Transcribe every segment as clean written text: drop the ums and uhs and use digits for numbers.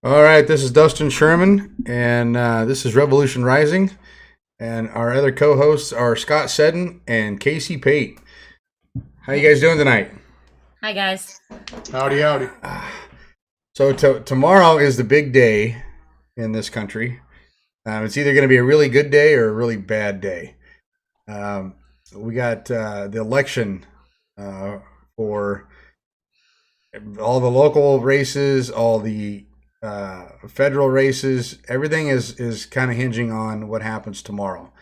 All right, this is Dustin Sherman, and this is Revolution Rising. And our other co-hosts are Scott Seddon and Casey Pate. How you guys doing tonight? Hi guys. Howdy, howdy. So tomorrow is the big day in this country. It's either going to be a really good day or a really bad day. Um, we got the election for all the local races, all the federal races. Everything is kind of hinging on what happens tomorrow.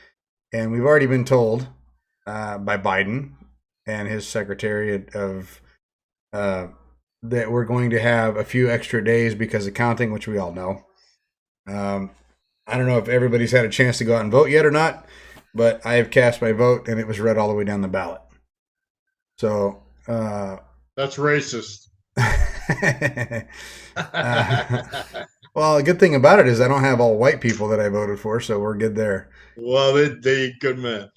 And we've already been told by Biden and his secretary of that we're going to have a few extra days because of counting, which we all know. Um, I don't know if everybody's had a chance to go out and vote yet or not, but I have cast my vote and it was read all the way down the ballot. So, That's racist. well, the good thing about it is I don't have all white people that I voted for, so we're good there. Well, they good man.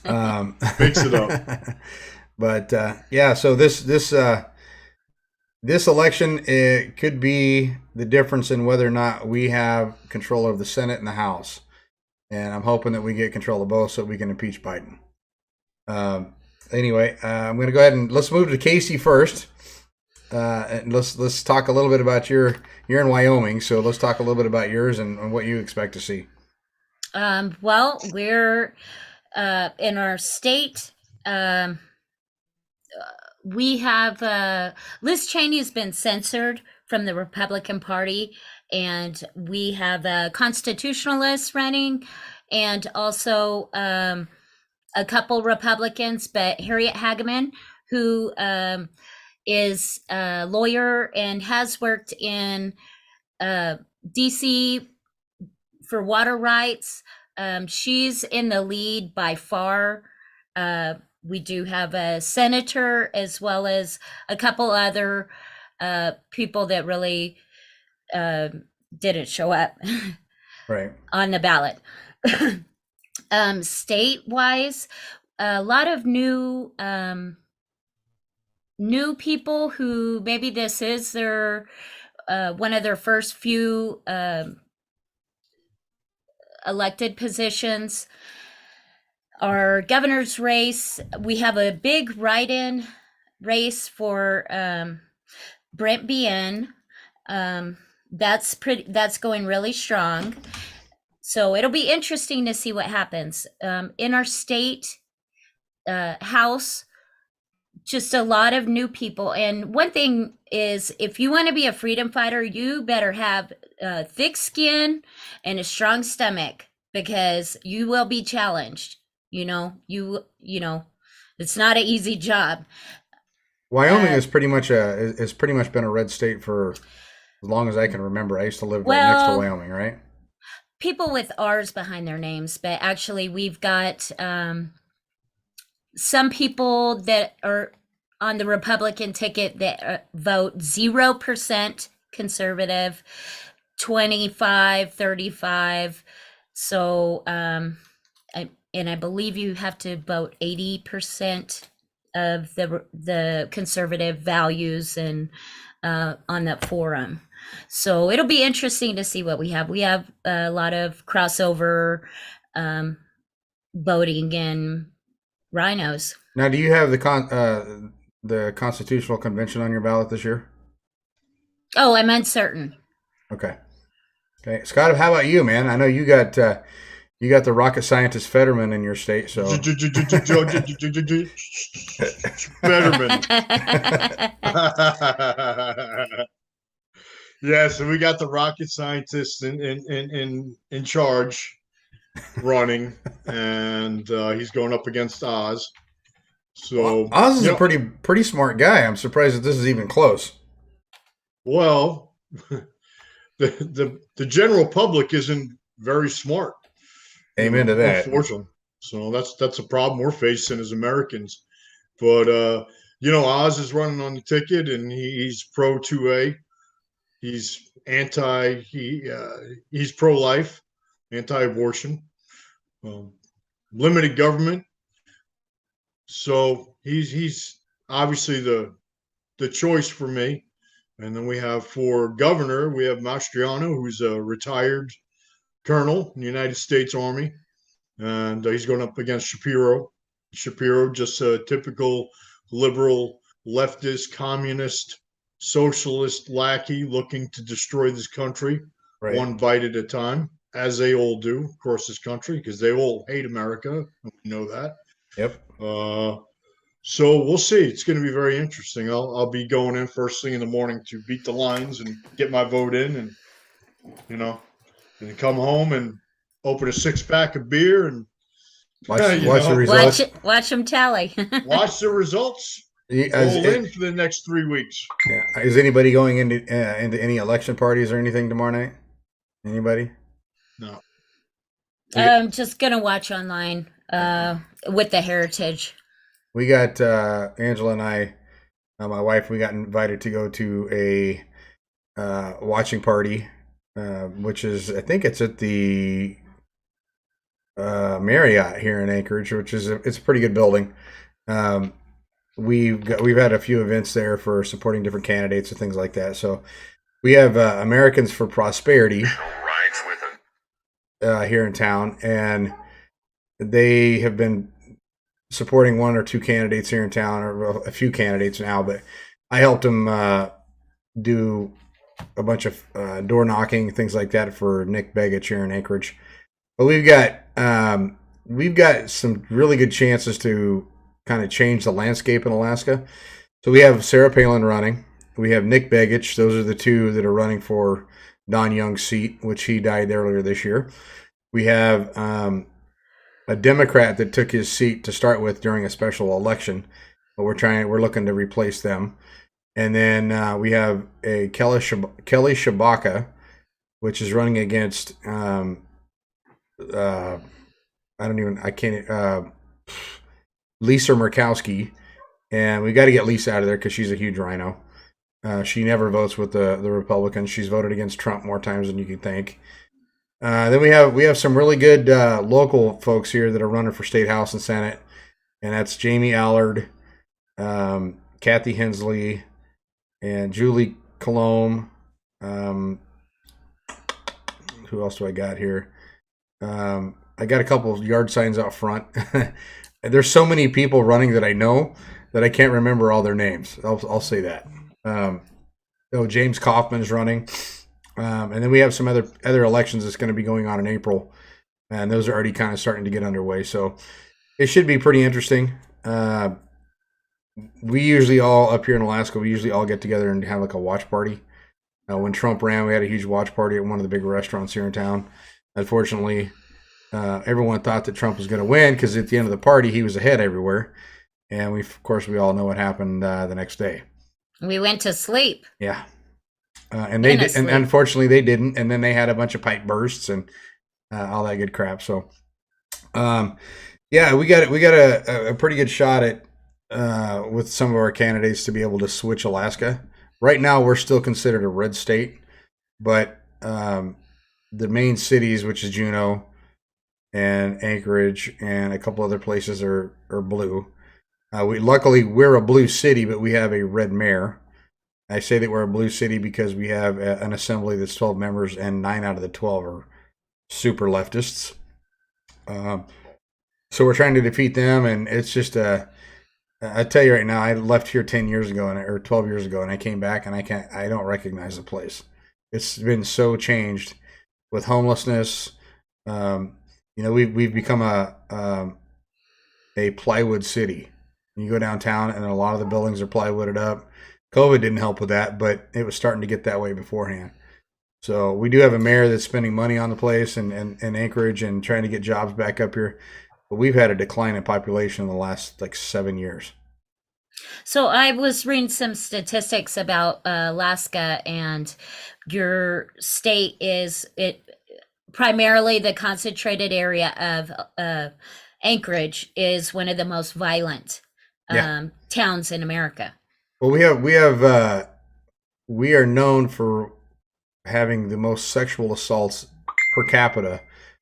Um, Mix it up. but yeah, so this election, it could be the difference in whether or not we have control of the Senate and the House. And I'm hoping that we get control of both so we can impeach Biden. Anyway, I'm going to go ahead and let's move to Casey first. And let's talk a little bit about you're in Wyoming, so let's talk a little bit about yours and what you expect to see. Well, we're in our state. We have Liz Cheney has been censored from the Republican Party, and we have a constitutionalist running, and also a couple Republicans, but Harriet Hageman, who is a lawyer and has worked in DC for water rights. She's in the lead by far. We do have a senator as well as a couple other people that really didn't show up Right. on the ballot. State-wise, a lot of new people who maybe this is their one of their first few elected positions. Our governor's race, we have a big write-in race for Brent Bien. That's going really strong. So it'll be interesting to see what happens in our state house. Just a lot of new people. And one thing is, if you want to be a freedom fighter, you better have thick skin and a strong stomach because you will be challenged. You know, it's not an easy job. Wyoming Uh, is pretty much is pretty much been a red state for as long as I can remember. I used to live right next to well, Wyoming, right? people with R's behind their names, but actually, we've got some people that are on the Republican ticket that vote 0% conservative, 25, 35. So, I believe you have to vote 80% of the conservative values and on that forum. So it'll be interesting to see what we have. We have a lot of crossover um, voting in rhinos. Now, do you have the Constitutional Convention on your ballot this year? Oh, I'm uncertain. Okay. Okay, Scott, how about you, man? I know you got the rocket scientist Fetterman in your state, so Fetterman. Yeah, so we got the rocket scientist in charge running, and he's going up against Oz. well, So, Oz is a pretty smart guy. I'm surprised that this is even close. well, the general public isn't very smart, Amen to that. unfortunately. So that's a problem we're facing as Americans. But Oz is running on the ticket, and he's pro 2A. He's he's pro life, anti abortion, um, limited government. So he's obviously the choice for me. And then we have for governor, we have Mastriano, who's a retired colonel in the United States Army, and he's going up against Shapiro. Shapiro, just a typical liberal, leftist, communist, socialist lackey looking to destroy this country Right. one bite at a time, as they all do across this country, because they all hate America. We know that. Yep. So we'll see. It's going to be very interesting. I'll be going in first thing in the morning to beat the lines and get my vote in, and and come home and open a 6-pack of beer and Watch you the know, results. Watch them tally. watch the results. Is, Roll in for the next 3 weeks. yeah. Is anybody going into any election parties or anything tomorrow night? Anybody? No. I'm just gonna watch online with the Heritage. We got Angela and I, my wife. We got invited to go to a watching party, which is, I think it's at the Marriott here in Anchorage, which is it's a pretty good building. We've had a few events there for supporting different candidates and things like that. So we have Americans for Prosperity here in town, and they have been supporting one or two candidates here in town, or a few candidates now. But I helped them do a bunch of door knocking, things like that for Nick Begich here in Anchorage. But we've got some really good chances to kind of change the landscape in Alaska. So we have Sarah Palin running. We have Nick Begich. Those are the two that are running for Don Young's seat, which he died earlier this year. We have a Democrat that took his seat to start with during a special election, but we're looking to replace them. And then we have a Kelly Shabaka, which is running against Lisa Murkowski, and we got to get Lisa out of there because she's a huge rhino. She never votes with the Republicans. She's voted against Trump more times than you can think. Then we have some really good local folks here that are running for state house and senate, and that's Jamie Allard, Kathy Hensley, and Julie Colomb. Who else do I got here? I got a couple of yard signs out front. There's so many people running that I know that I can't remember all their names. I'll say that. James Kaufman is running. And then we have some other elections that's going to be going on in April. And those are already kind of starting to get underway. So it should be pretty interesting. We usually all, up here in Alaska, get together and have like a watch party. When Trump ran, we had a huge watch party at one of the big restaurants here in town. Unfortunately, everyone thought that Trump was going to win because at the end of the party, he was ahead everywhere. And we all know what happened the next day. We went to sleep. Yeah. And they did, and unfortunately they didn't. And then they had a bunch of pipe bursts and all that good crap. So, we got a pretty good shot at with some of our candidates to be able to switch Alaska. Right now, we're still considered a red state, but the main cities, which is Juneau and Anchorage and a couple other places, are blue. We're a blue city, but we have a red mayor. I say that we're a blue city because we have an assembly that's 12 members, and 9 out of the 12 are super leftists. So we're trying to defeat them, and it's just I tell you right now, I left here 10 years ago or 12 years ago, and I came back, and I don't recognize the place. It's been so changed with homelessness. We've become a plywood city. You go downtown, and a lot of the buildings are plywooded up. COVID didn't help with that, but it was starting to get that way beforehand. So we do have a mayor that's spending money on the place and Anchorage and trying to get jobs back up here. But we've had a decline in population in the last 7 years. So I was reading some statistics about Alaska, and your state is primarily the concentrated area of Anchorage is one of the most violent towns in America. Well, we are known for having the most sexual assaults per capita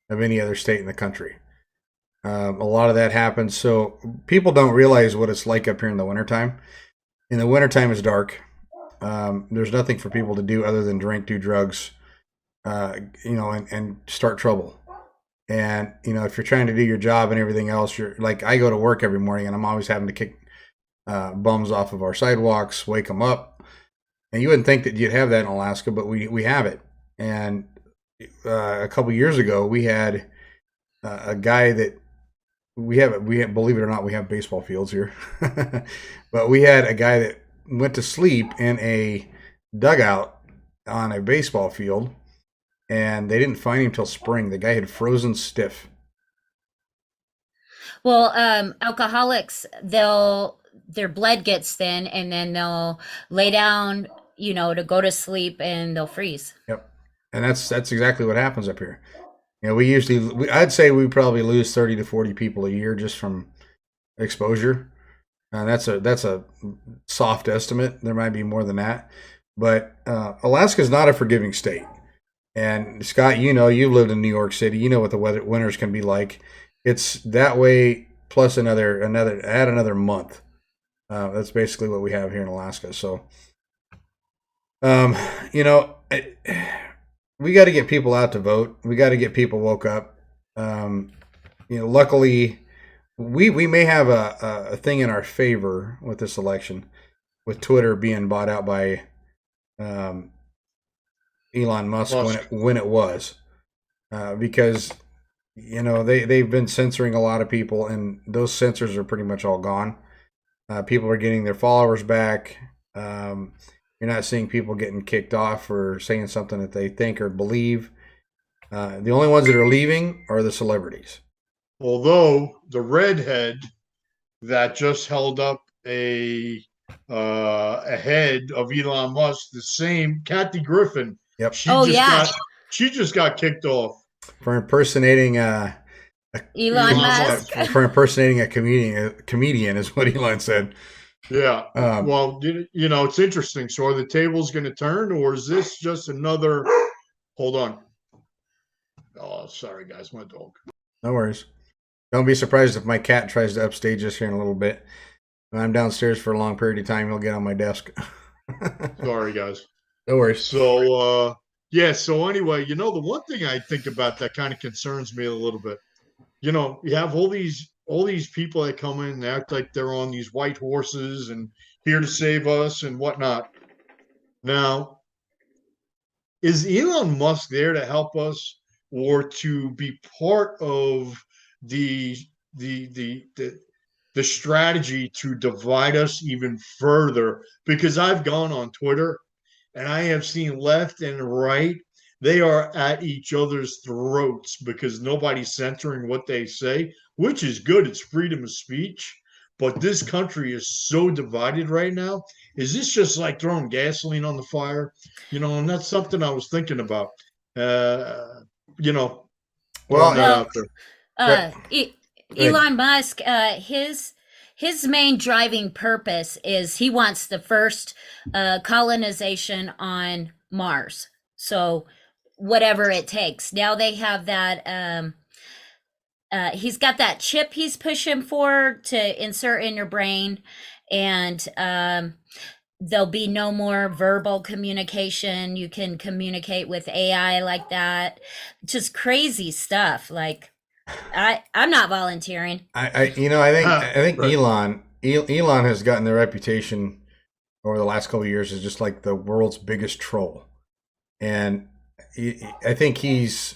of any other state in the country. A lot of that happens. So people don't realize what it's like up here in the wintertime. In the wintertime, it's dark. there's nothing for people to do other than drink, do drugs, and start trouble. And if you're trying to do your job and everything else, you're like, I go to work every morning and I'm always having to kick bums off of our sidewalks, wake them up. And you wouldn't think that you'd have that in Alaska, but we have it. And a couple years ago, we had a guy that we have, believe it or not, we have baseball fields here, but we had a guy that went to sleep in a dugout on a baseball field, and they didn't find him till spring. The guy had frozen stiff. Well, alcoholics, their blood gets thin and then they'll lay down, to go to sleep and they'll freeze. Yep. And that's exactly what happens up here. I'd say we probably lose 30 to 40 people a year just from exposure. And that's a soft estimate. There might be more than that. But Alaska is not a forgiving state. And Scott, you've lived in New York City. You know what the winters can be like. It's that way plus another month. That's basically what we have here in Alaska. So, we got to get people out to vote. We got to get people woke up. Luckily, we may have a thing in our favor with this election, with Twitter being bought out by Elon Musk when it was, because they've been censoring a lot of people, and those censors are pretty much all gone. People are getting their followers back. You're not seeing people getting kicked off for saying something that they think or believe. The only ones that are leaving are the celebrities. Although the redhead that just held up a head of Elon Musk, the same Kathy Griffin. Yep. She just got kicked off for impersonating Elon Musk. For impersonating a comedian is what Elon said. Yeah. Well, it's interesting. So are the tables going to turn, or is this just another? Hold on. Oh, sorry, guys. My dog. No worries. Don't be surprised if my cat tries to upstage us here in a little bit. When I'm downstairs for a long period of time, he'll get on my desk. Sorry, guys. No worries. So, so anyway, the one thing I think about that kind of concerns me a little bit, you have all these people that come in and act like they're on these white horses and here to save us and whatnot. Now, is Elon Musk there to help us or to be part of the strategy to divide us even further? Because I've gone on Twitter and I have seen left and right, they are at each other's throats because nobody's censoring what they say, which is good. It's freedom of speech. But this country is so divided right now. Is this just like throwing gasoline on the fire? And that's something I was thinking about. Well, Elon Musk, his main driving purpose is he wants the first colonization on Mars. So whatever it takes. Now they have that. He's got that chip he's pushing for to insert in your brain, and there'll be no more verbal communication. You can communicate with AI like that. Just crazy stuff. Like, I'm not volunteering. I think right. Elon has gotten the reputation over the last couple of years as just like the world's biggest troll, and I think he's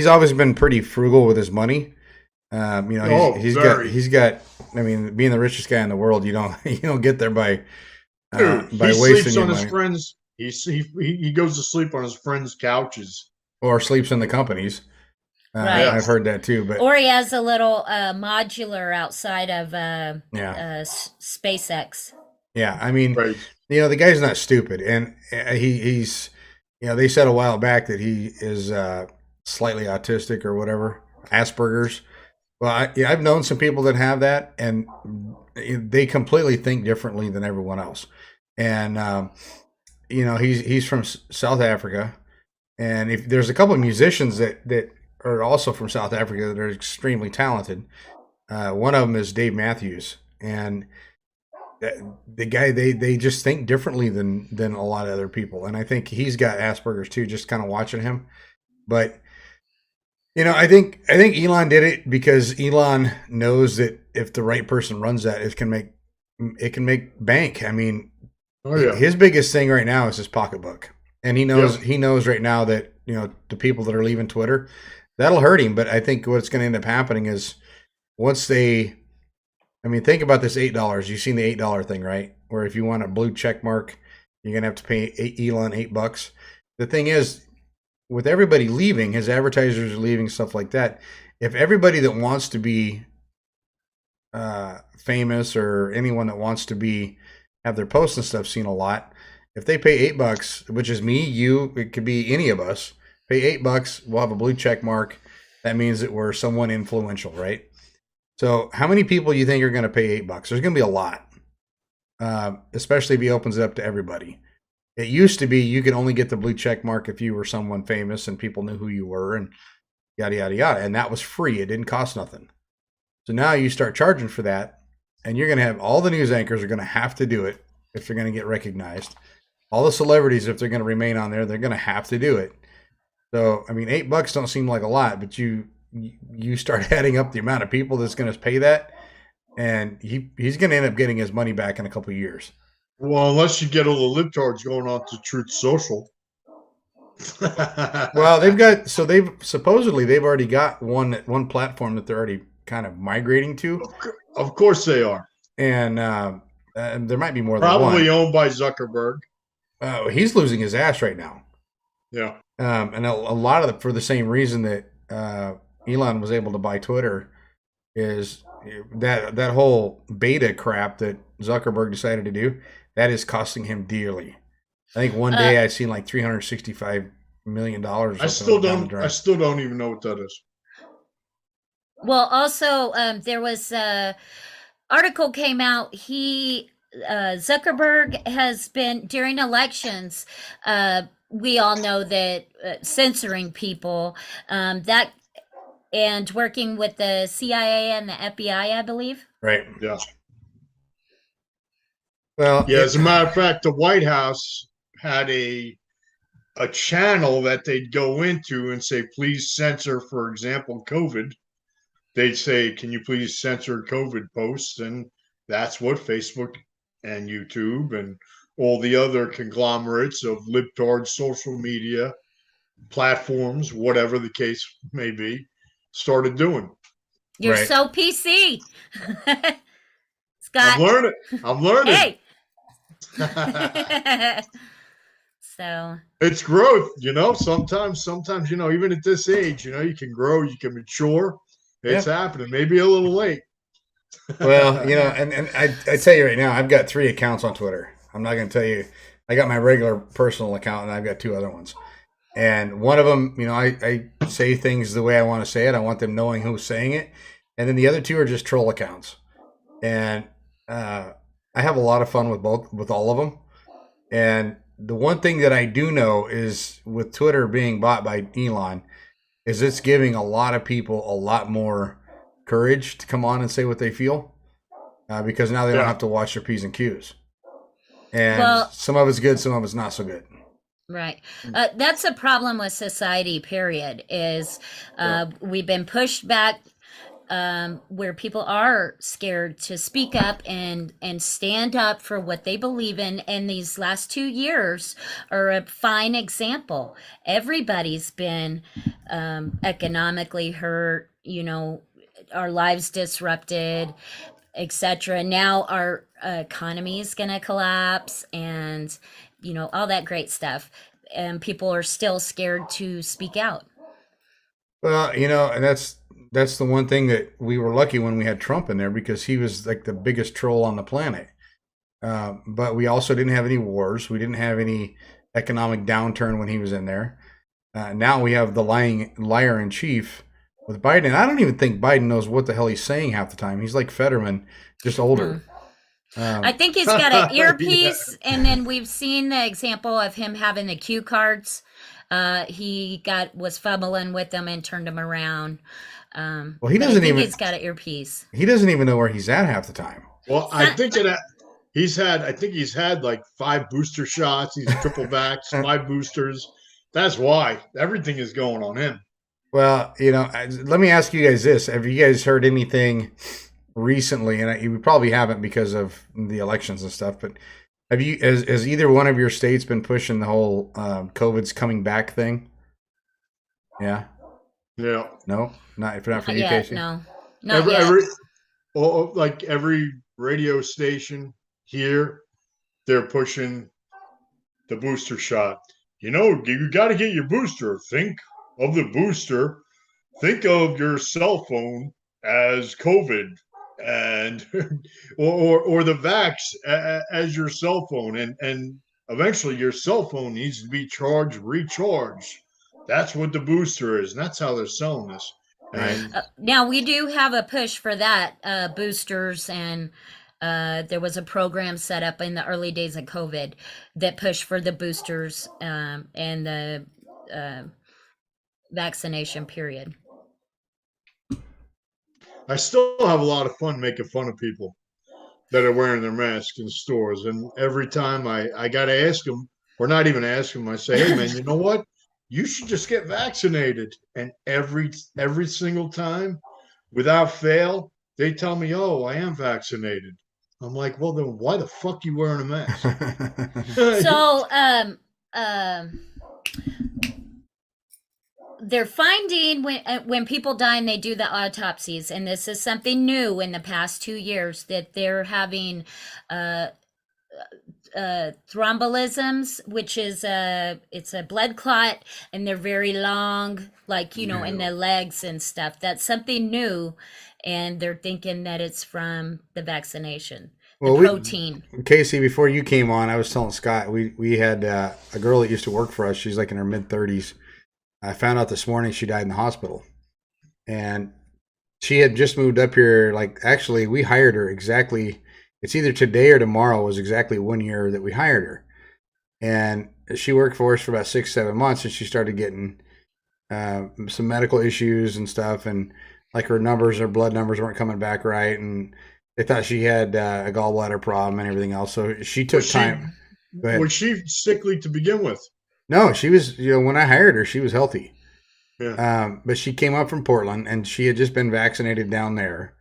always been pretty frugal with his money. He's got. I mean, being the richest guy in the world, you don't get there by wasting your money. His friends. He goes to sleep on his friends' couches or sleeps in the companies. Right. I've heard that too. Or he has a little modular outside of SpaceX. Yeah, I mean, right. The guy's not stupid, and he's. They said a while back that he is slightly autistic or whatever, Asperger's. Well, I've known some people that have that, and they completely think differently than everyone else. And he's from South Africa, and if there's a couple of musicians that are also from South Africa that are extremely talented. One of them is Dave Matthews, and the guy, they just think differently than a lot of other people, and I think he's got Asperger's too. Just kind of watching him, but I think Elon did it because Elon knows that if the right person runs that, it can make bank. I mean, Oh yeah. his biggest thing right now is his pocketbook, and he knows Yep. he knows right now that the people that are leaving Twitter, that'll hurt him. But I think what's going to end up happening is once they, I mean, think about this $8. You've seen the $8 thing, right? Where if you want a blue check mark, you're gonna have to pay Elon $8. The thing is, with everybody leaving, his advertisers are leaving, stuff like that. If everybody that wants to be famous or anyone that wants to be have their posts and stuff seen a lot, if they pay $8, which is me, you, it could be any of us, pay $8, we'll have a blue check mark. That means that we're someone influential, right? So, how many people you think are going to pay $8? There's going to be a lot, especially if he opens it up to everybody. It used to be you could only get the blue check mark if you were someone famous and people knew who you were and yada yada yada, and that was free. It didn't cost nothing. So now you start charging for that, and you're going to have all the news anchors are going to have to do it if they're going to get recognized. All the celebrities, if they're going to remain on there, they're going to have to do it. So, I mean, $8 don't seem like a lot, but you start adding up the amount of people that's going to pay that, and he's going to end up getting his money back in a couple of years. Well, unless you get all the libtards going on to Truth Social. Well, they've already got one platform that they're already kind of migrating to, Of course they are. and there might be more than Probably one. owned by Zuckerberg. He's losing his ass right now, Yeah. and a lot of for the same reason that Elon was able to buy Twitter is that whole beta crap that Zuckerberg decided to do. That is costing him dearly. I think one day I seen like $365 million. Or something I still down the don't. drain. I still don't even know what that is. Well, also, there was a article came out. Zuckerberg has been during elections. We all know that censoring people, that and working with the CIA and the FBI, I believe. Right. Yeah. Well, Yeah. As a matter of fact, the White House had a channel that they'd go into and say, please censor, for example, COVID. They'd say, can you please censor COVID posts? And that's what Facebook and YouTube and all the other conglomerates of libtard social media platforms, whatever the case may be, started doing. You're Right. so PC, I'm Scott. learning. I'm learning. Hey. So It's growth, sometimes, even at this age, you can grow, you can mature. It's happening. Maybe a little late. well, and I tell you right now, I've got 3 accounts on Twitter. I'm not going to tell you. I got my regular personal account, and I've got 2 other ones. And one of them, I say things the way I want to say it. I want them knowing who's saying it. And then the other 2 are just troll accounts. And I have a lot of fun with all of them. And the one thing that I do know is with Twitter being bought by Elon, is it's giving a lot of people a lot more courage to come on and say what they feel, because now they don't have to watch their P's and Q's. And some of it's good, some of it's not so good. right. That's a problem with society, period, is we've been pushed back where people are scared to speak up and stand up for what they believe in. And these last 2 years are a fine example. Everybody's been economically hurt, our lives disrupted, etc. Now our economy is going to collapse, and all that great stuff. And people are still scared to speak out. Well, and that's the one thing that we were lucky when we had Trump in there, because he was like the biggest troll on the planet. But we also didn't have any wars. We didn't have any economic downturn when he was in there. Now we have the liar in chief with Biden. I don't even think Biden knows what the hell he's saying half the time. He's like Fetterman, just older. I think he's got an earpiece, and then we've seen the example of him having the cue cards. He was fumbling with them and turned them around. Well, he doesn't even. He's got an earpiece. He doesn't even know where he's at half the time. Well, I think that I think he's had like 5 booster shots. He's triple vax, 5 boosters. That's why everything is going on him. Well, let me ask you guys this: have you guys heard anything recently? And you probably haven't because of the elections and stuff. But has either one of your states been pushing the whole COVID's coming back thing? Yeah. Yeah. No, not for Not you, yet, Casey. no. Not Every, yet. every like every radio station here, they're pushing the booster shot. You got to get your booster. Think of the booster. Think of your cell phone as COVID, and or the vax as your cell phone, and eventually your cell phone needs to be recharged. That's what the booster is, and that's how they're selling this. And Now we do have a push for that, boosters, and there was a program set up in the early days of COVID that pushed for the boosters and the vaccination period. I still have a lot of fun making fun of people that are wearing their masks in stores. And every time I got to ask them, or not even ask them, I say, hey, man, you know what? You should just get vaccinated. And every single time, without fail, they tell me, oh, I am vaccinated. I'm like, well, then why the fuck you wearing a mask? So, they're finding when people die and they do the autopsies, and this is something new in the past 2 years, that they're having thrombolisms, which is it's a blood clot, and they're very long, like in the legs and stuff. That's something new, and they're thinking that it's from the vaccination. The protein. Casey, before you came on, I was telling Scott we had a girl that used to work for us. She's like in her mid-30s. I found out this morning she died in the hospital, and she had just moved up here. Like, actually, we hired her exactly. It's either today or tomorrow was exactly 1 year that we hired her, and she worked for us for about 6-7 months, and she started getting some medical issues and stuff, and like her blood numbers weren't coming back right, and they thought she had a gallbladder problem and everything else. So she took time. Was she sickly to begin with? No, she was, when I hired her, she was healthy. Yeah. But she came up from Portland, and she had just been vaccinated down there.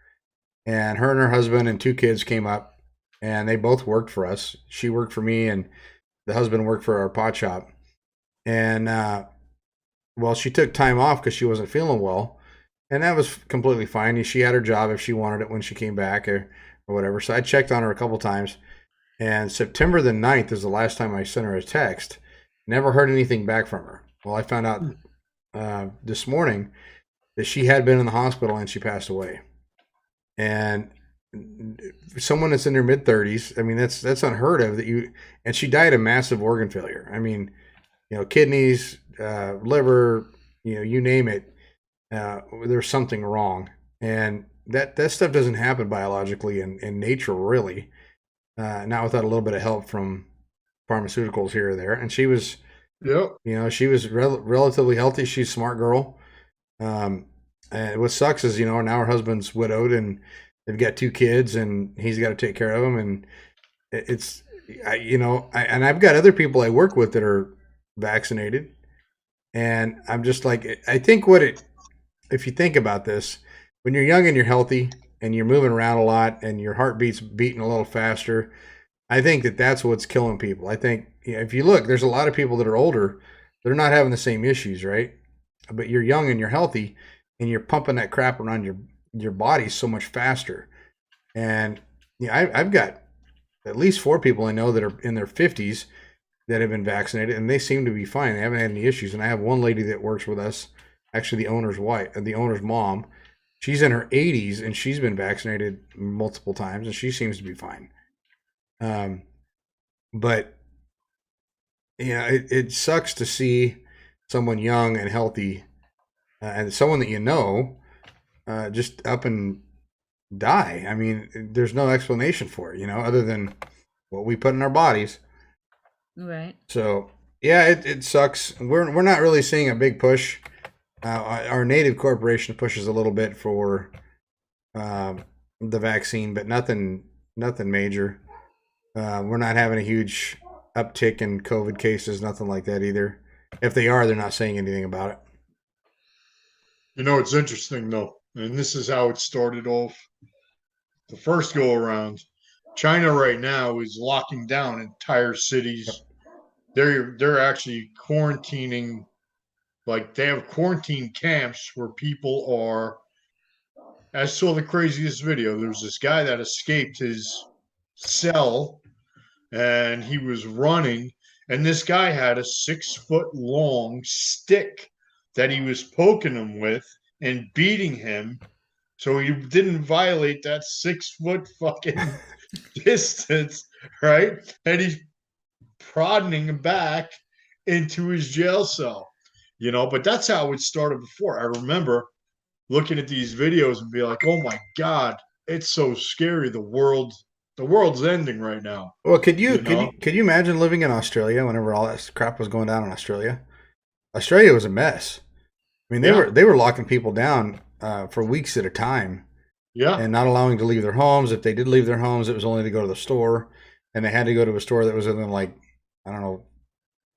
And her and her husband and 2 kids came up, and they both worked for us. She worked for me, and the husband worked for our pot shop. And, she took time off because she wasn't feeling well. And that was completely fine. She had her job if she wanted it when she came back or whatever. So I checked on her a couple times. And September the 9th is the last time I sent her a text. Never heard anything back from her. Well, I found out this morning that she had been in the hospital and she passed away. And someone that's in their mid-30s, I mean, that's unheard of. And she died of massive organ failure. I mean, kidneys, liver, you name it. There's something wrong, and that stuff doesn't happen biologically in nature, really. Not without a little bit of help from pharmaceuticals here or there. And she was, she was relatively healthy. She's a smart girl. And what sucks is, now her husband's widowed and they've got 2 kids and he's got to take care of them. And and I've got other people I work with that are vaccinated, and I'm just like, I think if you think about this, when you're young and you're healthy and you're moving around a lot and your heartbeat's beating a little faster, I think that's what's killing people. I think if you look, there's a lot of people that are older, they're not having the same issues, right? But you're young and you're healthy and you're pumping that crap around your body so much faster. And I've got at least 4 people I know that are in their 50s that have been vaccinated, and they seem to be fine. They haven't had any issues. And I have one lady that works with us, actually the owner's mom. She's in her 80s and she's been vaccinated multiple times and she seems to be fine. But it sucks to see someone young and healthy and someone that just up and die. I mean, there's no explanation for it, other than what we put in our bodies. Right. So yeah, it sucks. We're not really seeing a big push. Our native corporation pushes a little bit for the vaccine, but nothing major. We're not having a huge uptick in COVID cases, nothing like that either. If they are, they're not saying anything about it. You know, it's interesting though, and this is how it started off the first go around. China right now is locking down entire cities. They're actually quarantining, like they have quarantine camps where people are. I saw the craziest video. There was this guy that escaped his cell and he was running, and this guy had a 6 foot long stick that he was poking him with and beating him so he didn't violate that 6 foot fucking distance, right? And he's prodding him back into his jail cell, but that's how it started before. I remember looking at these videos and be like, oh my God, it's so scary. The world's ending right now. Well, could you You know? could you imagine living in Australia whenever all that crap was going down in Australia? Australia was a mess. I mean, Yeah. they were locking people down for weeks at a time Yeah. and not allowing to leave their homes. If they did leave their homes, it was only to go to the store, and they had to go to a store that was within like I don't know,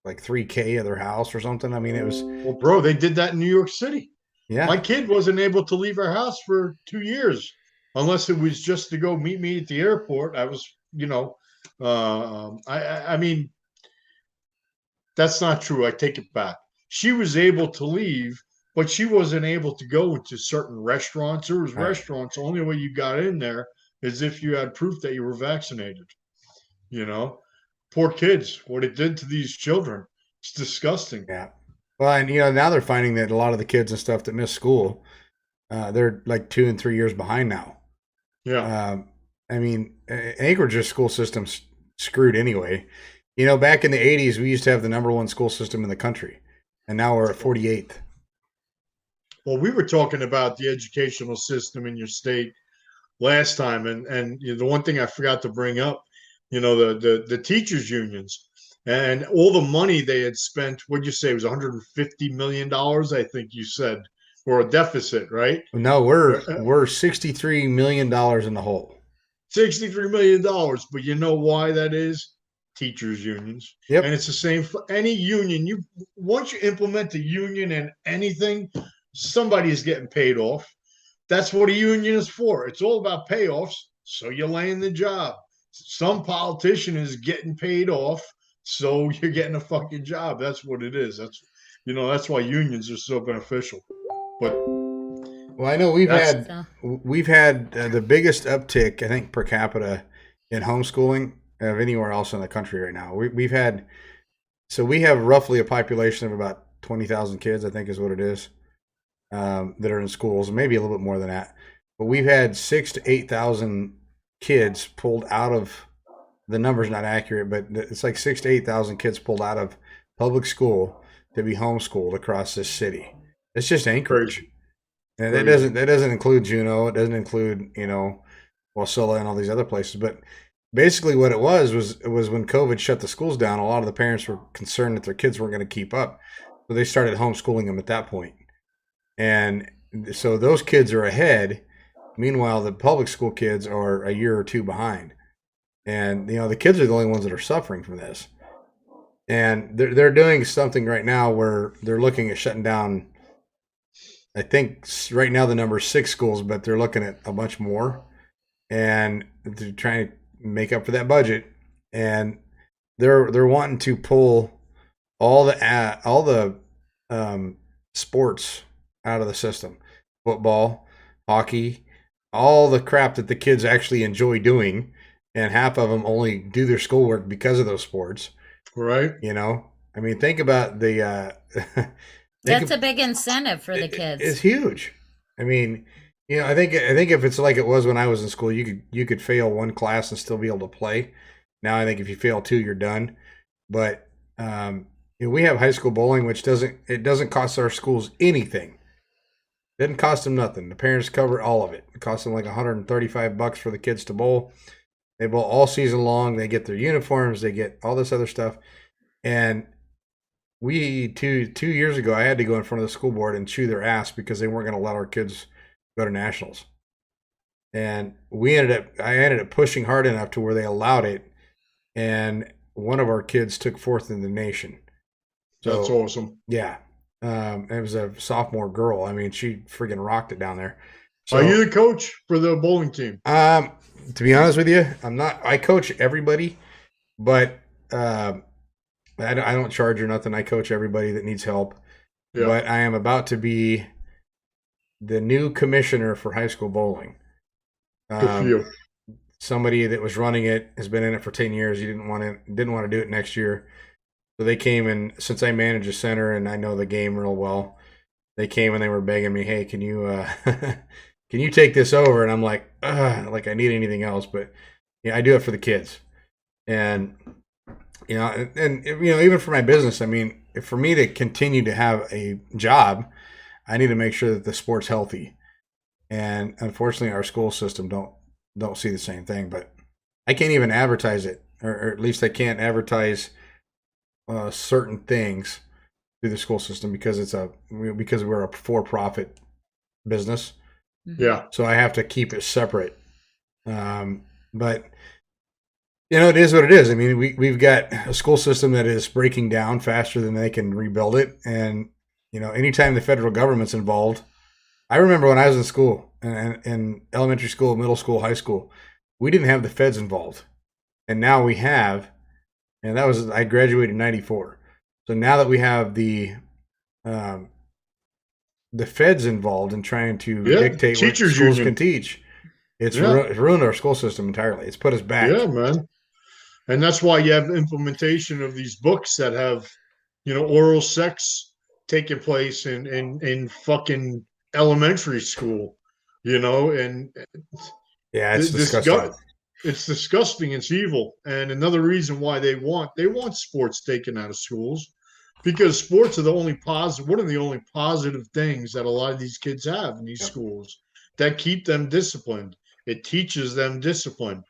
like 3K of their house or something. I mean, it was Well, bro, they did that in New York City. yeah. My kid wasn't able to leave our house for 2 years unless it was just to go meet me at the airport. I was, I mean, that's not true. I take it back. She was able to leave, but she wasn't able to go into certain restaurants. There was Right. restaurants. The only way you got in there is if you had proof that you were vaccinated. You know, poor kids. What it did to these children. It's disgusting. Yeah. Well, and now they're finding that a lot of the kids and stuff that miss school, they're like 2 and 3 years behind now. Yeah. I mean, Anchorage's school system's screwed anyway. Back in the 80s, we used to have the number one school system in the country, and now we're at 48th. Well, we were talking about the educational system in your state last time, and the one thing I forgot to bring up, the teachers unions and all the money they had spent. What'd you say it was $150 million? I think you said, or a deficit, right? No, we're $63 million in the hole. $63 million. But you know why that is? Teachers unions. Yep. And it's the same for any union. Once you implement a union in anything, somebody is getting paid off. That's what a union is for. It's all about payoffs. So you land the job. Some politician is getting paid off, so you're getting a fucking job. That's what it is. That's why unions are so beneficial. But Well, I know we've That's- had the biggest uptick, I think, per capita in homeschooling of anywhere else in the country right now. We have roughly a population of about 20,000 kids, I think is what it is, that are in schools, maybe a little bit more than that. But we've had 6,000 to 8,000 kids pulled out of, the number's not accurate, but it's like 6,000 to 8,000 kids pulled out of public school to be homeschooled across this city. It's just Anchorage. Crazy. And Crazy. that doesn't include Juneau. It doesn't include, Wasilla and all these other places. But basically what it was when COVID shut the schools down, a lot of the parents were concerned that their kids weren't going to keep up. So they started homeschooling them at that point. And so those kids are ahead. Meanwhile, the public school kids are a year or two behind. And, the kids are the only ones that are suffering from this. And they're doing something right now where they're looking at shutting down, I think right now the number is 6 schools, but they're looking at a bunch more. And they're trying to make up for that budget. And they're wanting to pull all the sports out of the system. Football, hockey, all the crap that the kids actually enjoy doing, and half of them only do their schoolwork because of those sports. Right. I mean, think about the That's a big incentive for the kids. It's huge. I mean, I think if it's like it was when I was in school, you could fail one class and still be able to play. Now I think if you fail 2, you're done. But we have high school bowling, which doesn't cost our schools anything. It doesn't cost them nothing. The parents cover all of it. It costs them like $135 for the kids to bowl. They bowl all season long. They get their uniforms. They get all this other stuff. And we two years ago, I had to go in front of the school board and chew their ass because they weren't going to let our kids go to nationals. And I ended up pushing hard enough to where they allowed it. and one of our kids took fourth in the nation. So That's awesome. yeah, it was a sophomore girl. I mean, she friggin' rocked it down there. So Are you the coach for the bowling team? to be honest with you, I'm not. I coach everybody, but I don't charge or nothing. I coach everybody that needs help. Yeah. But I am about to be the new commissioner for high school bowling. Good for you. Somebody that was running it has been in it for 10 years. He didn't want to do it next year. So they came, and since I manage a center and I know the game real well, they came and they were begging me, "Hey, can you can you take this over?" And I'm like I need anything else, but yeah, I do it for the kids. And and even for my business, I mean, for me to continue to have a job, I need to make sure that the sport's healthy. And unfortunately, our school system don't see the same thing. But I can't even advertise it, or at least I can't advertise certain things through the school system because we're a for-profit business. Yeah. So I have to keep it separate. But it is what it is. I mean, we've got a school system that is breaking down faster than they can rebuild it. And, anytime the federal government's involved, I remember when I was in school, in elementary school, middle school, high school, we didn't have the feds involved. And now we have, and I graduated in 94. So now that we have the feds involved in trying to dictate what teachers schools union can teach, it's ruined our school system entirely. It's put us back. Yeah, man. And that's why you have implementation of these books that have, oral sex taking place in fucking elementary school, and yeah, it's disgusting. It's disgusting. It's evil. And another reason why they want sports taken out of schools, because sports are one of the only positive things that a lot of these kids have in these schools that keep them disciplined. It teaches them discipline.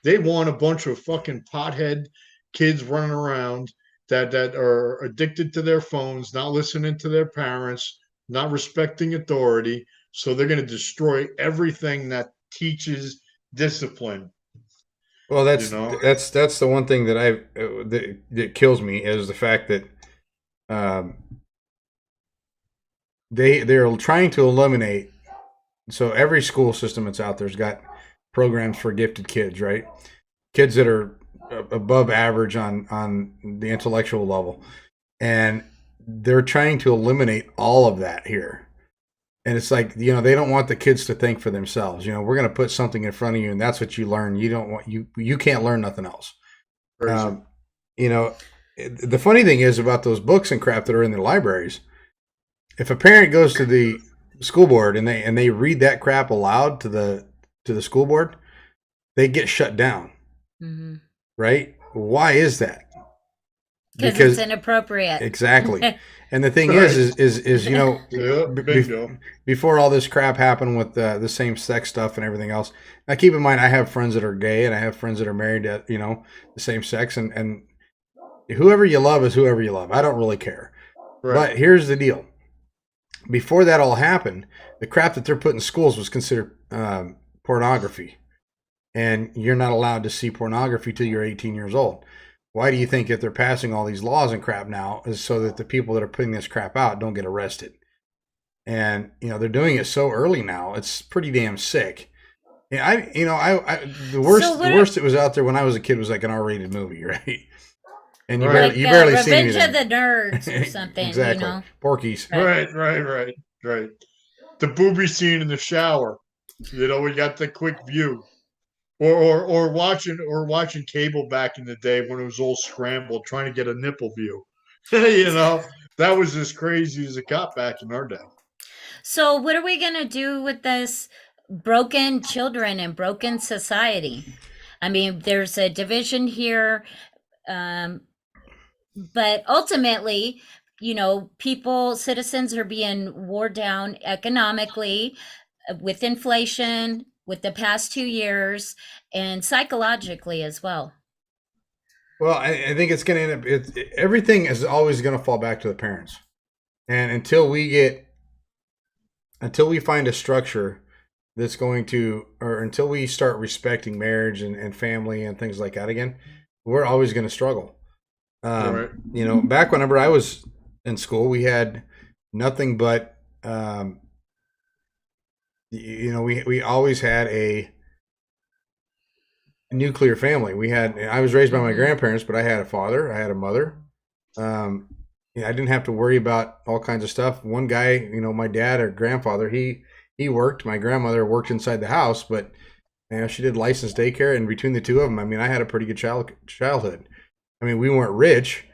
They want a bunch of fucking pothead kids running around that are addicted to their phones, not listening to their parents, not respecting authority. So they're going to destroy everything that teaches discipline. Well, that's the one thing that that kills me is the fact that they're trying to eliminate. So every school system that's out there's got programs for gifted kids, right? Kids that are above average on the intellectual level, and they're trying to eliminate all of that here. And it's like, they don't want the kids to think for themselves. We're going to put something in front of you, and that's what you learn. You can't learn nothing else. The funny thing is about those books and crap that are in the libraries. If a parent goes to the school board and they read that crap aloud to the school board, they get shut down. Mm-hmm. Right? Why is that? Because it's inappropriate. Exactly. And the thing is before all this crap happened with the same-sex stuff and everything else. Now, keep in mind, I have friends that are gay and I have friends that are married to the same sex, and whoever you love is whoever you love. I don't really care. Right. But here's the deal: before that all happened, the crap that they're putting in schools was considered pornography, and you're not allowed to see pornography till you're 18 years old. Why do you think that they're passing all these laws and crap now is so that the people that are putting this crap out don't get arrested? And, they're doing it so early now. It's pretty damn sick. And the worst that was out there when I was a kid was like an R-rated movie, right? And you barely see anything. Revenge of the Nerds or something, Exactly. Porky's. Right. The booby scene in the shower. We got the quick view. Or watching cable back in the day when it was all scrambled, trying to get a nipple view. That was as crazy as it got back in our day. So what are we going to do with this broken children and broken society? I mean, there's a division here, but ultimately, citizens are being wore down economically with inflation, with the past 2 years, and psychologically as well. Well, I think it's going to end up, everything is always going to fall back to the parents. And until we find a structure that's going to, or until we start respecting marriage and family and things like that again, we're always going to struggle. Right. Back whenever I was in school, we had nothing but, we always had a nuclear family. I was raised by my Mhm. grandparents, but I had a father, I had a mother. I didn't have to worry about all kinds of stuff. One guy, my dad or grandfather, he worked. My grandmother worked inside the house, but she did licensed daycare, and between the two of them, I had a pretty good childhood. We weren't rich,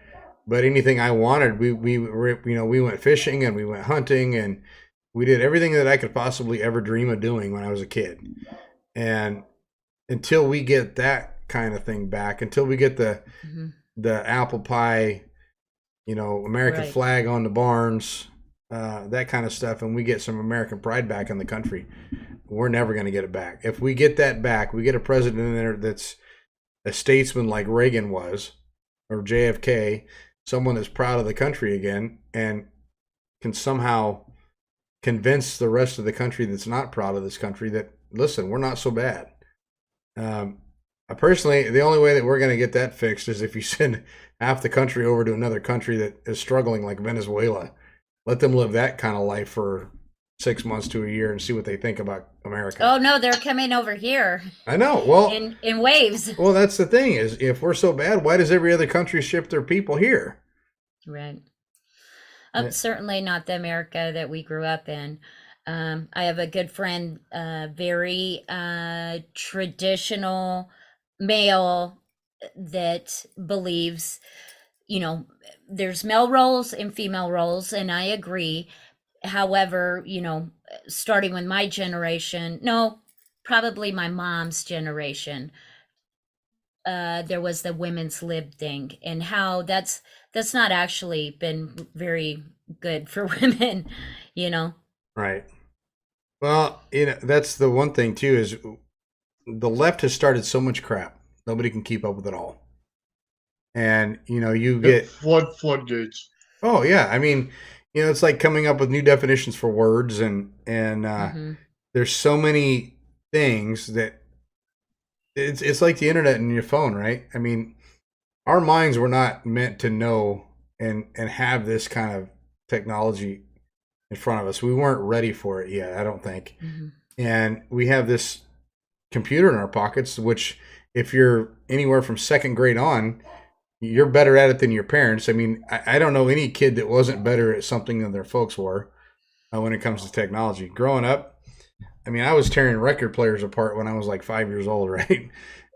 but anything I wanted, we went fishing and we went hunting and we did everything that I could possibly ever dream of doing when I was a kid. And until we get that kind of thing back, until we get the Mhm. apple pie, American Right. flag on the barns, that kind of stuff, and we get some American pride back in the country, we're never going to get it back. If we get that back, we get a president in there that's a statesman like Reagan was, or JFK, someone that's proud of the country again, and can somehow convince the rest of the country that's not proud of this country that, listen, we're not so bad. Personally, the only way that we're going to get that fixed is if you send half the country over to another country that is struggling, like Venezuela. Let them live that kind of life for 6 months to a year and see what they think about America. Oh no, they're coming over here I know. Well, in waves. well, that's the thing is, if we're so bad, why does every other country ship their people here? Right. Yeah. Certainly not the America that we grew up in. I have a good friend, very traditional male that believes, there's male roles and female roles, and I agree. However, starting with my generation, no, probably my mom's generation, there was the women's lib thing, and how that's not actually been very good for women, you know. Right. Well, that's the one thing too is the left has started so much crap. Nobody can keep up with it all. And you get Floodgates. oh yeah, it's like coming up with new definitions for words and Mhm. there's so many things that it's like the internet and your phone, right? Our minds were not meant to know and have this kind of technology in front of us. We weren't ready for it yet, I don't think. Mhm. And we have this computer in our pockets, which if you're anywhere from second grade on, you're better at it than your parents. I don't know any kid that wasn't better at something than their folks were when it comes to technology. Growing up, I was tearing record players apart when I was like 5 years old, right?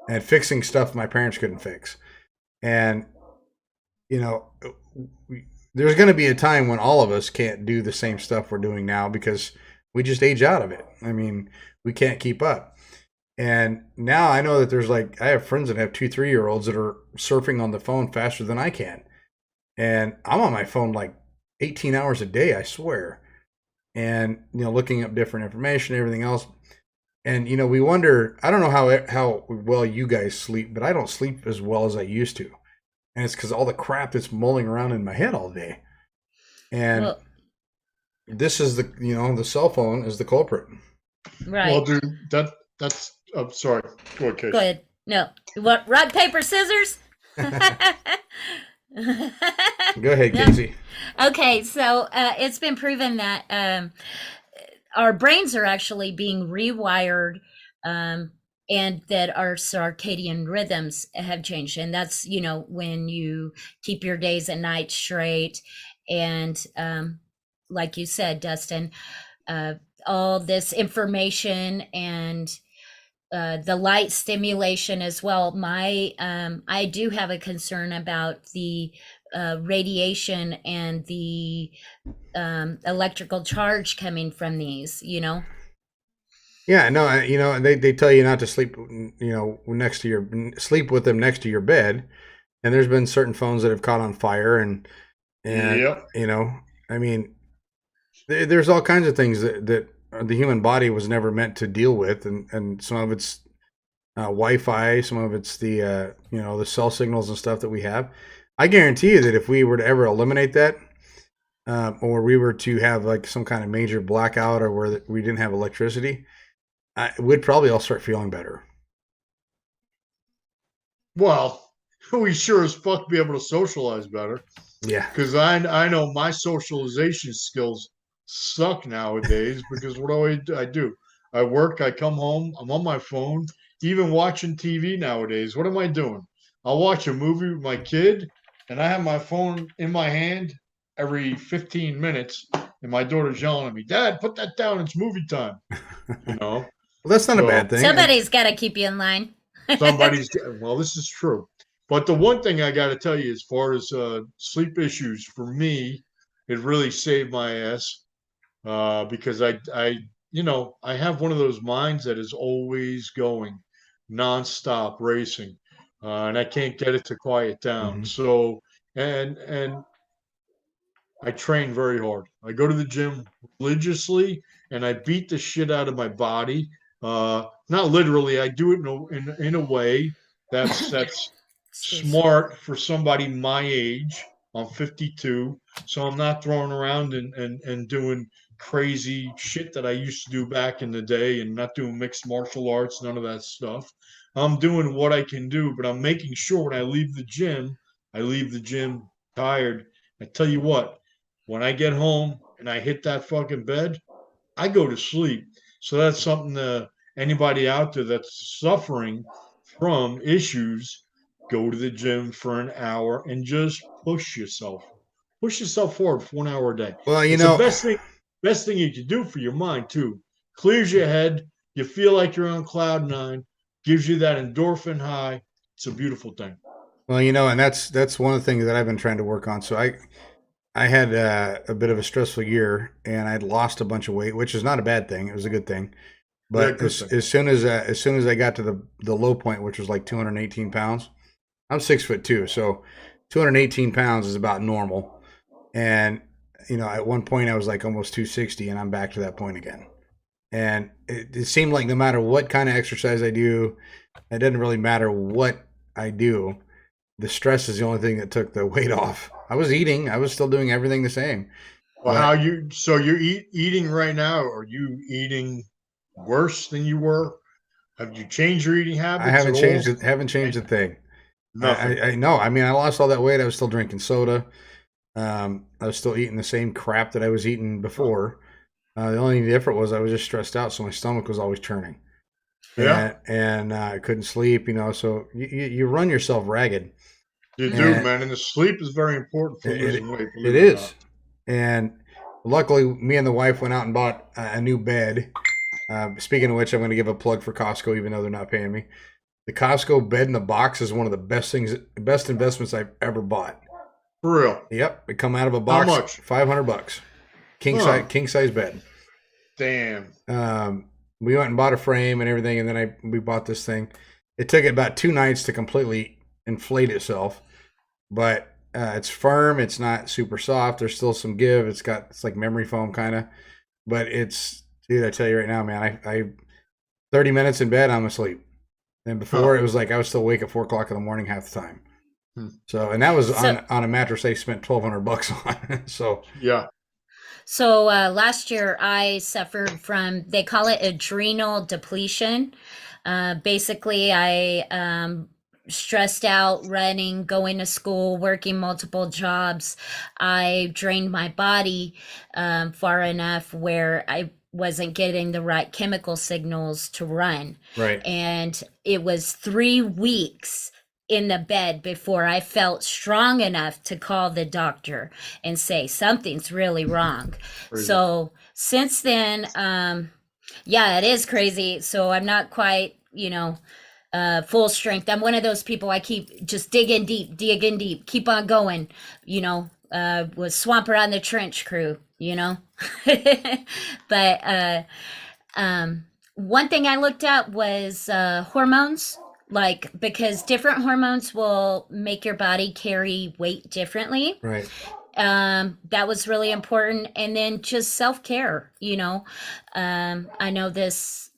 And fixing stuff my parents couldn't fix. And, you know, there's going to be a time when all of us can't do the same stuff we're doing now because we just age out of it. We can't keep up. And now I know that I have friends that have 2-3-year-olds that are surfing on the phone faster than I can. And I'm on my phone like 18 hours a day, I swear. And, looking up different information, everything else. And, we wonder, I don't know how well you guys sleep, but I don't sleep as well as I used to. And it's because all the crap that's mulling around in my head all day. And Well, this is the cell phone is the culprit. right. Well, dude, that's. I'm sorry. Go ahead, Case. Go ahead. No. What? Rock, paper, scissors? Go ahead, Yeah. Casey. Okay, so it's been proven that our brains are actually being rewired, and that our circadian rhythms have changed. And that's, when you keep your days and nights straight. And like you said, Dustin, all this information and the light stimulation as well. I do have a concern about the radiation and the electrical charge coming from these. Yeah, no, they tell you not to sleep, sleep with them next to your bed. And there's been certain phones that have caught on fire and Yep. there's all kinds of things that the human body was never meant to deal with. And some of it's Wi-Fi, some of it's the cell signals and stuff that we have. I guarantee you that if we were to ever eliminate that, or we were to have like some kind of major blackout or where we didn't have electricity, we'd probably all start feeling better. Well, we sure as fuck be able to socialize better. Yeah. Because I know my socialization skills suck nowadays. Because what do? I do? I work. I come home. I'm on my phone. Even watching TV nowadays. What am I doing? I'll watch a movie with my kid, and I have my phone in my hand every 15 minutes, and my daughter's yelling at me, "Dad, put that down. It's movie time." You know. Well, that's not a So bad thing. Somebody's got to keep you in line. somebody's well, this is true. But the one thing I got to tell you, as far as sleep issues, for me, it really saved my ass because I have one of those minds that is always going, nonstop racing, and I can't get it to quiet down. Mhm. So, and I train very hard. I go to the gym religiously, and I beat the shit out of my body. Not literally. I do it in a way that's Excuse me. smart for somebody my age. I'm 52, so I'm not throwing around and doing crazy shit that I used to do back in the day, and not doing mixed martial arts, none of that stuff. I'm doing what I can do, but I'm making sure when I leave the gym tired. I tell you what, when I get home and I hit that fucking bed, I go to sleep. So that's something to anybody out there that's suffering from issues, go to the gym for an hour and just push yourself. Push yourself forward for 1 hour a day. Well, It's the best thing you can do for your mind too. Clears your head. You feel like you're on cloud nine. Gives you that endorphin high. It's a beautiful thing. and that's one of the things that I've been trying to work on. So I had a bit of a stressful year, and I'd lost a bunch of weight, which is not a bad thing. It was a good thing. Yeah, But good thing. as soon as I got to the low point, which was like 218 pounds, I'm 6'2", so 218 pounds is about normal. And at one point I was like almost 260, and I'm back to that point again. And it seemed like no matter what kind of exercise I do, it doesn't really matter what I do. The stress is the only thing that took the weight off. I was eating, I was still doing everything the same, Well, how but you so you're eating right now? Are you eating worse than you were? Have you changed your eating I habits at haven't all? changed it. Haven't changed a thing. Nothing. I know. I mean, I lost all that weight. I was still drinking soda. I was still eating the same crap that I was eating before. The only thing different was I was just stressed out, so my stomach was always churning, Yeah, and I couldn't sleep. So you run yourself ragged, you do, and man. And the sleep is very important for it losing weight, it believe it or is. not. And luckily, me and the wife went out and bought a new bed. Speaking of which, I'm going to give a plug for Costco, even though they're not paying me. The Costco bed in the box is one of the best investments I've ever bought. For real. Yep, it come out of a How box, much? $500, Huh. king size bed. Damn. We went and bought a frame and everything, and then we bought this thing. It took it about 2 nights to completely inflate itself, but it's firm. It's not super soft. There's still some give. It's like memory foam kind of, but dude. I tell you right now, man. I 30 minutes in bed, I'm asleep. And Huh. before it was like I was still awake at 4 o'clock in the morning half the time. Hmm. So, and that was So, on a mattress they spent $1,200 on. So, Yeah. last year I suffered from, they call it adrenal depletion. Basically, I stressed out running, going to school, working multiple jobs. I drained my body far enough where I wasn't getting the right chemical signals to run. right. And it was 3 weeks in the bed before I felt strong enough to call the doctor and say something's really wrong. Crazy. So since then, yeah, it is crazy. So I'm not quite, full strength. I'm one of those people, I keep just digging deep, keep on going, with Swamp Around the Trench crew, but one thing I looked at was hormones, like because different hormones will make your body carry weight differently. Right. That was really important. And then just self-care, I know this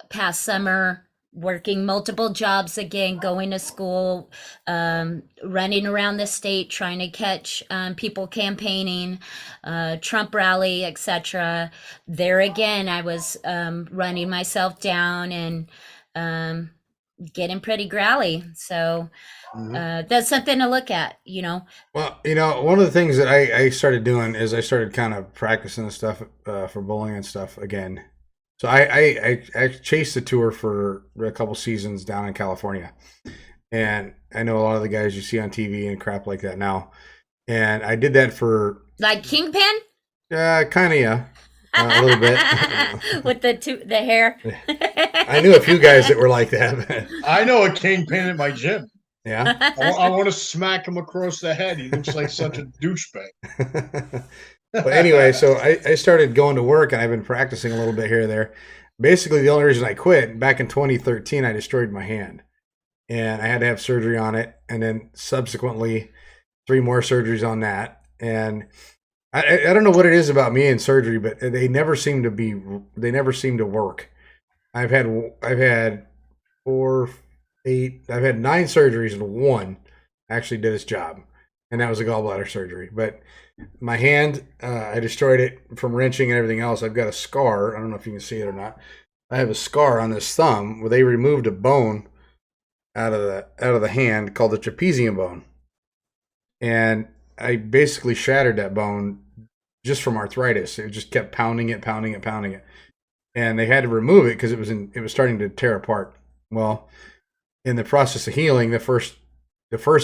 past summer, working multiple jobs again, going to school, running around the state trying to catch people campaigning, Trump rally, etc. There again, I was running myself down and getting pretty growly. So that's something to look at, Well, one of the things that I started doing is I started kind of practicing the stuff for bowling and stuff again. So I chased the tour for a couple seasons down in California, and I know a lot of the guys you see on TV and crap like that now. And I did that for like Kingpin kind of, yeah, a little bit. with the hair. I knew a few guys that were like that. I know a kingpin at my gym. Yeah. I want to smack him across the head. He looks like such a douchebag. But anyway, so I started going to work and I've been practicing a little bit here or there. Basically, the only reason I quit back in 2013, I destroyed my hand and I had to have surgery on it. And then subsequently 3 more surgeries on that. And I don't know what it is about me and surgery, but they never seem to work. I've had 4, 8, I've had 9 surgeries and 1 actually did its job. And that was a gallbladder surgery. But my hand, I destroyed it from wrenching and everything else. I've got a scar. I don't know if you can see it or not. I have a scar on this thumb where they removed a bone out of the hand called the trapezium bone. And I basically shattered that bone just from arthritis. It just kept pounding it. And they had to remove it because it was starting to tear apart. Well, in the process of healing, the first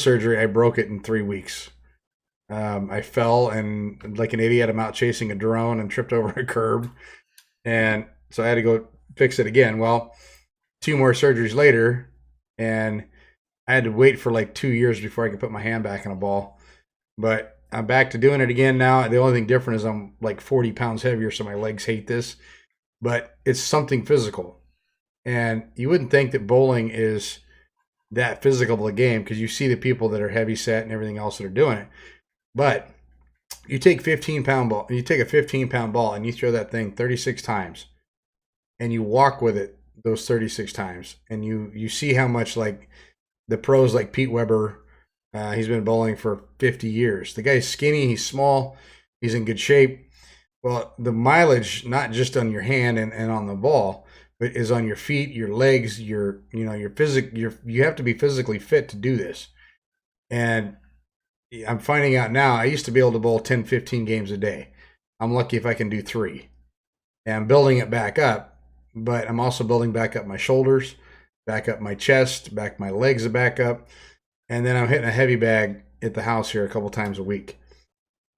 surgery, I broke it in 3 weeks. I fell and like an idiot, I'm out chasing a drone and tripped over a curb. And so I had to go fix it again. Well, 2 more surgeries later, and I had to wait for like 2 years before I could put my hand back in a ball. But I'm back to doing it again now. The only thing different is I'm like 40 pounds heavier, so my legs hate this. But it's something physical. And you wouldn't think that bowling is that physical of a game because you see the people that are heavy set and everything else that are doing it. But you take a 15-pound ball and you throw that thing 36 times and you walk with it those 36 times and you see how much like the pros like Pete Weber, he's been bowling for 50 years. The guy's skinny, he's small, he's in good shape. Well, the mileage, not just on your hand and on the ball, but is on your feet, your legs, you have to be physically fit to do this. And I'm finding out now, I used to be able to bowl 10, 15 games a day. I'm lucky if I can do 3. And I'm building it back up, but I'm also building back up my shoulders, back up my chest, back my legs back up. And then I'm hitting a heavy bag at the house here a couple times a week.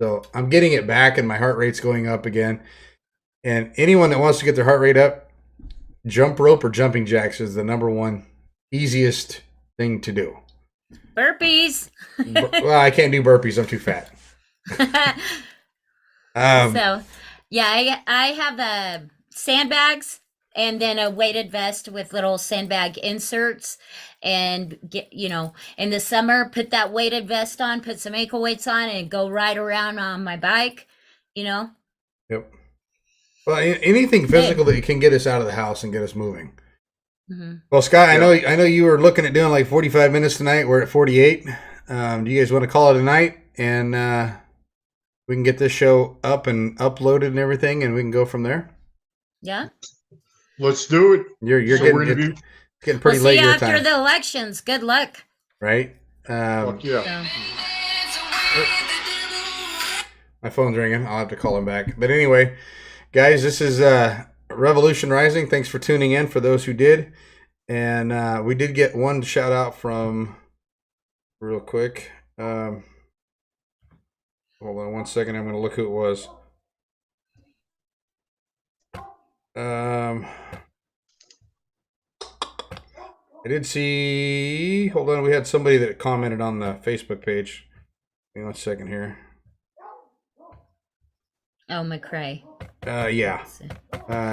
So I'm getting it back and my heart rate's going up again. And anyone that wants to get their heart rate up, jump rope or jumping jacks is the number 1 easiest thing to do. Burpees. Well, I can't do burpees. I'm too fat. So, yeah, I have sandbags and then a weighted vest with little sandbag inserts. And in the summer, put that weighted vest on, put some ankle weights on, and go ride around on my bike. Yep. Well, anything physical that can get us out of the house and get us moving. Mm-hmm. Well, Scott, I know you were looking at doing like 45 minutes tonight. We're at 48. Do you guys want to call it a night and we can get this show up and uploaded and everything, and we can go from there? Yeah. Let's do it. You're getting pretty late your time. After the elections. Good luck. Right? Fuck yeah. My phone's ringing. I'll have to call him back. But anyway, guys, this is Revolution Rising. Thanks for tuning in for those who did. And we did get one shout out from real quick. Hold on 1 second. I'm going to look who it was. I did see. Hold on. We had somebody that commented on the Facebook page. Give me 1 second here. Oh, McCrae. Yeah.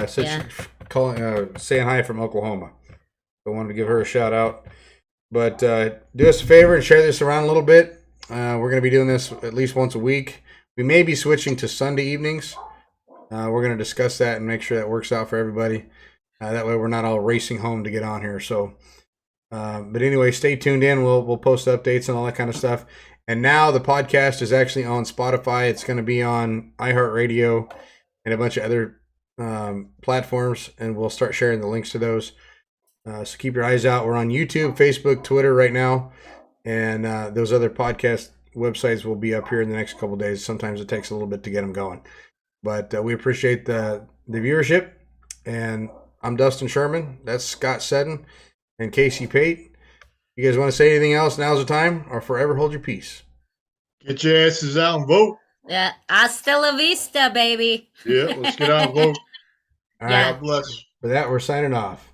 Said saying hi from Oklahoma. So I wanted to give her a shout out. But do us a favor and share this around a little bit. We're going to be doing this at least once a week. We may be switching to Sunday evenings. We're going to discuss that and make sure that works out for everybody. That way we're not all racing home to get on here. So, but anyway, stay tuned in. We'll post updates and all that kind of stuff. And now the podcast is actually on Spotify. It's going to be on iHeartRadio and a bunch of other platforms, and we'll start sharing the links to those. So keep your eyes out. We're on YouTube, Facebook, Twitter right now, and those other podcast websites will be up here in the next couple of days. Sometimes it takes a little bit to get them going, but we appreciate the viewership. And I'm Dustin Sherman. That's Scott Seddon and Casey Pate. You guys want to say anything else? Now's the time, or forever hold your peace. Get your asses out and vote. Yeah, hasta la vista, baby. Yeah, let's get out and vote. All Yeah. right. God bless. For that, we're signing off.